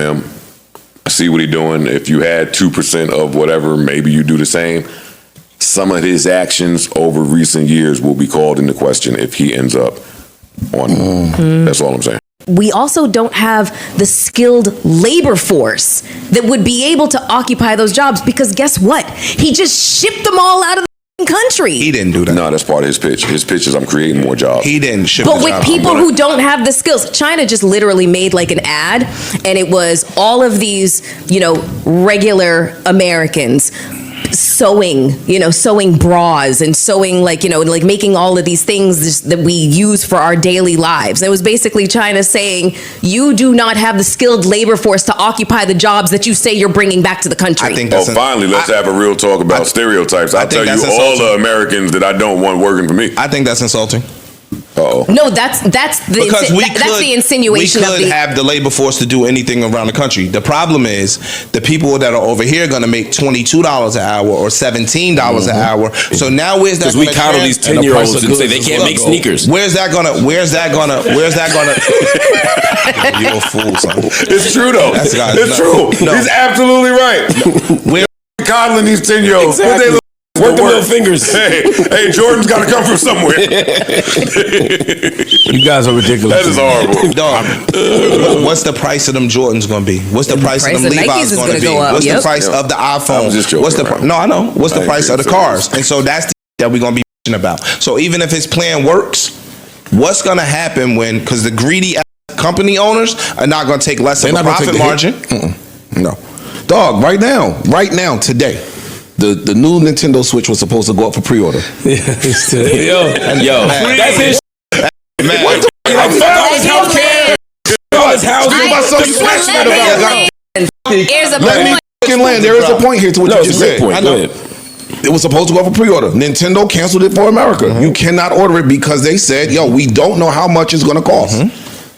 him. I see what he's doing. If you had 2% of whatever, maybe you do the same. Some of his actions over recent years will be called into question if he ends up on. That's all I'm saying. We also don't have the skilled labor force that would be able to occupy those jobs, because guess what? He just shipped them all out of the country. He didn't do that. No, that's part of his pitch. His pitch is I'm creating more jobs. He didn't ship But the with job. people who don't have the skills, China just literally made like an ad, and it was all of these, regular Americans sewing bras and sewing like making all of these things that we use for our daily lives. It was basically China saying, you do not have the skilled labor force to occupy the jobs that you say you're bringing back to the country. I think finally, let's have a real talk about stereotypes. I'll tell you all the Americans that I don't want working for me. I think that's insulting. Uh-oh. No, that's the insinuation. We could have the labor force to do anything around the country. The problem is the people that are over here going to make $22 an hour or $17 an hour. So now where's that? Because we coddle these 10-year-olds and say they can't make sneakers. Where's that gonna? You're a fool, son. It's true though. It's true. No. He's absolutely right. We're coddling these 10-year-olds. Exactly. Work the little fingers. Hey, Jordan's got to come from somewhere. You guys are ridiculous. That is horrible. Dog, what's the price of them Jordans going to be? What's the price of them Levi's going to be? What's the price of the iPhone? I'm just joking. No, I know. What's the price of the cars? And so that's the that we're going to be about. So even if his plan works, what's going to happen because the greedy company owners are not going to take less of a profit margin? No. Dog, right now, today. The new Nintendo Switch was supposed to go up for pre-order. Yo, that's his man. What the healthcare. Here's a point. There is a point here to what you just said. I know. It was supposed to go up for pre-order. Nintendo canceled it for America. You cannot order it because they said, we don't know how much it's going to cost.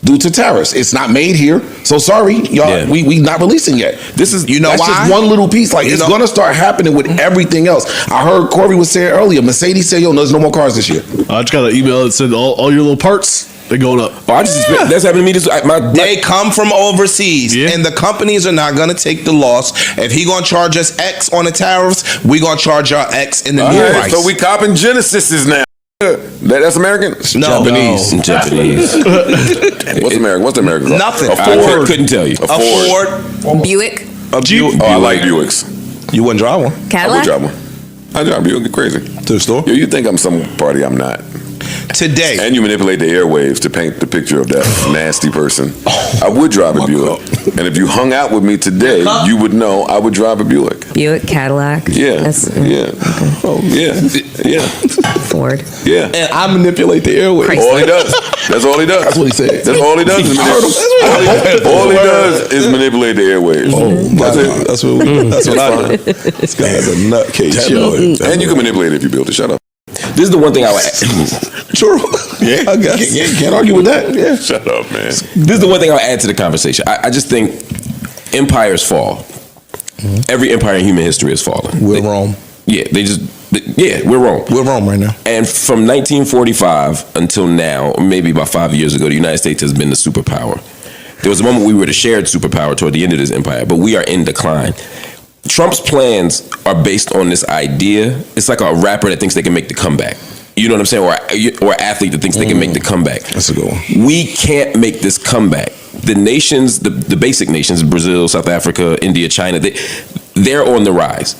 Due to tariffs, it's not made here. So sorry, y'all, we not releasing yet. This is that's why? Just one little piece. Like it's gonna start happening with everything else. I heard Corey was saying earlier, Mercedes said, there's no more cars this year. I just got an email that said all your little parts, they're going up. That's happened to me. They come from overseas, and the companies are not gonna take the loss. If he gonna charge us X on the tariffs, we gonna charge our X in the new price. So we copping Genesises now. That's American? No. Japanese. What's American? What's the American car? Nothing. A Ford. Couldn't tell you. A Ford. Buick. A Jeep. Oh, I like Buicks. You wouldn't drive one? Cadillac? I would drive one. I drive Buick. You're crazy. To the store? You think I'm some party I'm not. Today. And you manipulate the airwaves to paint the picture of that nasty person. I would drive a Buick. And if you hung out with me today, you would know I would drive a Buick. Buick, Cadillac. Yeah. Okay. Oh, yeah. Ford. Yeah. And I manipulate the airwaves. All he does. That's all he does. That's what he said. That's all he does. All he does is manipulate the airwaves. That's it. That's what I do. This guy is a nutcase. And you can manipulate it if you build it. Shut up. This is the one thing I would add. True. Yeah, I guess. Can't argue with that. Yeah. Shut up, man. This is the one thing I'll add to the conversation. I just think empires fall. Every empire in human history has fallen. We're Rome. Yeah, we're Rome. We're Rome right now. And from 1945 until now, maybe about 5 years ago, the United States has been the superpower. There was a moment we were the shared superpower toward the end of this empire, but we are in decline. Trump's plans are based on this idea. It's like a rapper that thinks they can make the comeback. You know what I'm saying? Or an athlete that thinks they can make the comeback. That's a good one. We can't make this comeback. The nations, the basic nations, Brazil, South Africa, India, China, they're on the rise.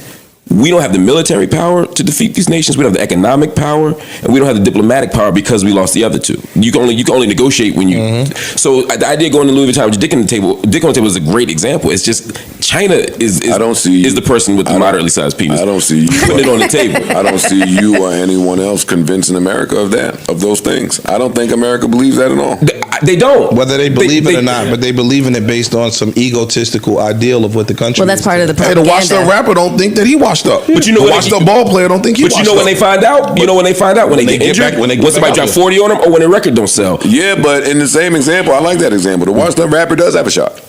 We don't have the military power to defeat these nations. We don't have the economic power, and we don't have the diplomatic power because we lost the other two. You can only negotiate when you. So the idea of going to Louis Vuitton with dick on the table is a great example. It's just China is the person with the moderately sized penis. I don't see you putting it on the table. I don't see you or anyone else convincing America of those things. I don't think America believes that at all. They don't. Whether they believe it or not, but they believe in it based on some egotistical ideal of what the country. Well, that's part of the propaganda. Hey, the washed up rapper don't think that he washed up. But you know, the washed up ball player don't think he washed up. But you know when they find out? You know when they find out? When they get injured? When somebody drop 40 on them, or when their record don't sell? Yeah, but in the same example, I like that example. The washed up rapper does have a shot.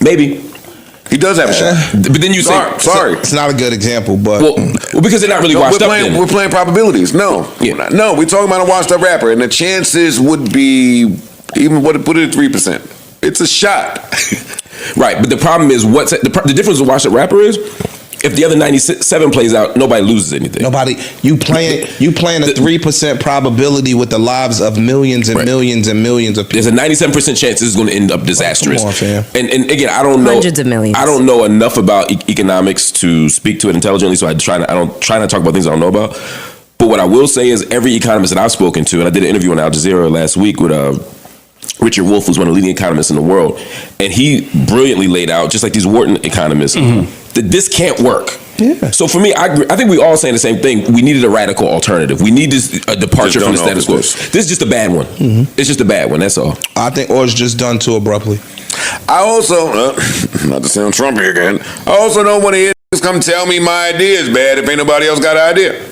Maybe. He does have a shot. But then you say... Sorry. It's not a good example, but... Well, because they're not really washed up then. We're playing probabilities. No. Yeah. No, we're talking about a washed up rapper, and the chances would be... Even put it at 3%. It's a shot. Right, but the problem is the difference with Watch the Rapper is if the other 97 plays out, nobody loses anything. You playing a 3% probability with the lives of millions and millions and millions of people. There's a 97% chance this is going to end up disastrous. Come on, fam. And again, I don't know Hundreds of millions. I don't know enough about economics to speak to it intelligently, so I don't try not to talk about things I don't know about. But what I will say is every economist that I've spoken to, and I did an interview on Al Jazeera last week with Richard Wolff, who's one of the leading economists in the world, and he brilliantly laid out, just like these Wharton economists, that this can't work. Yeah. So for me, I agree. I think we all saying the same thing. We needed a radical alternative. We need a departure from the status quo. This is just a bad one. It's just a bad one. That's all. I think it's just done too abruptly. I also, not to sound Trumpy again, I also don't want to hear niggas come tell me my idea is bad if ain't nobody else got an idea.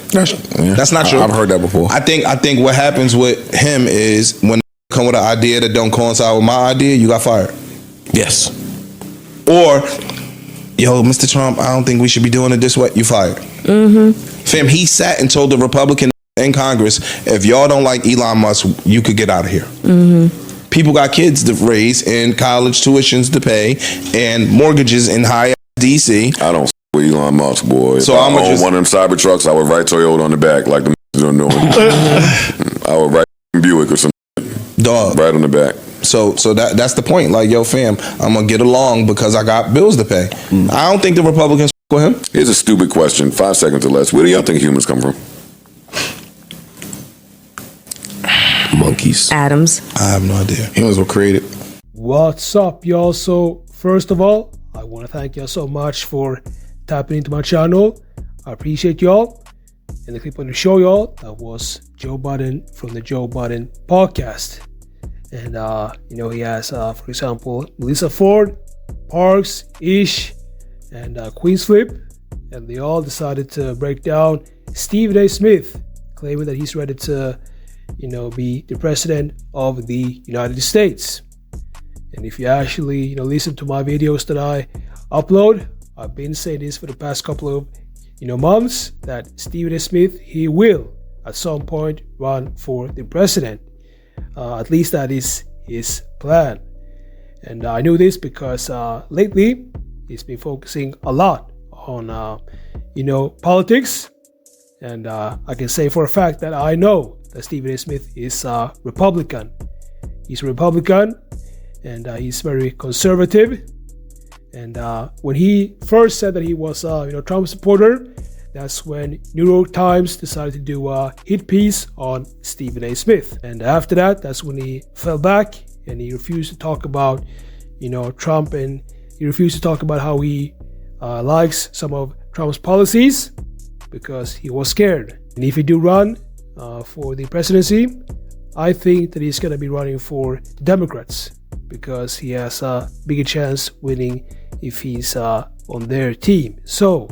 That's not true. I've heard that before. I think what happens with him is when they come with an idea that don't coincide with my idea, you got fired. Yes. Or, yo, Mr. Trump, I don't think we should be doing it this way. You fired. Fam, he sat and told the Republican in Congress, if y'all don't like Elon Musk, you could get out of here. People got kids to raise and college tuitions to pay and mortgages in high DC. I don't with Elon Musk, boy. So if I'm I own just one of them cyber trucks, I would write Toyota on the back like the don't know. I would write Buick or some dog right on the back. So that's the point. Like, yo, fam, I'm gonna get along because I got bills to pay. I don't think the Republicans with him. Here's a stupid question, 5 seconds or less. Where do y'all think humans come from? Monkeys. Adams. I have no idea. Humans were created. What's up, y'all? So first of all, I want to thank y'all so much for tapping into my channel. I appreciate y'all. And the clip on the show, y'all, that was Joe Budden from the Joe Budden podcast. And he has, for example, Melissa Ford, Parks, Ish, and Queen's Flip, and they all decided to break down Stephen A. Smith, claiming that he's ready to be the president of the United States. And if you actually listen to my videos that I upload, I've been saying this for the past couple of months, that Stephen A. Smith, he will at some point run for the president. At least that is his plan. And I knew this because lately he's been focusing a lot on politics. And I can say for a fact that I know that Stephen A. Smith is Republican. He's a Republican, and he's very conservative. And when he first said that he was a Trump supporter, that's when New York Times decided to do a hit piece on Stephen A. Smith. And after that, that's when he fell back and he refused to talk about Trump, and he refused to talk about how he likes some of Trump's policies because he was scared. And if he do run for the presidency, I think that he's going to be running for the Democrats because he has a bigger chance winning if he's on their team. So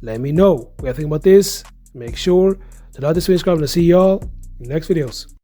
let me know what you think about this. Make sure to like this video, subscribe, and I'll see y'all in the next videos.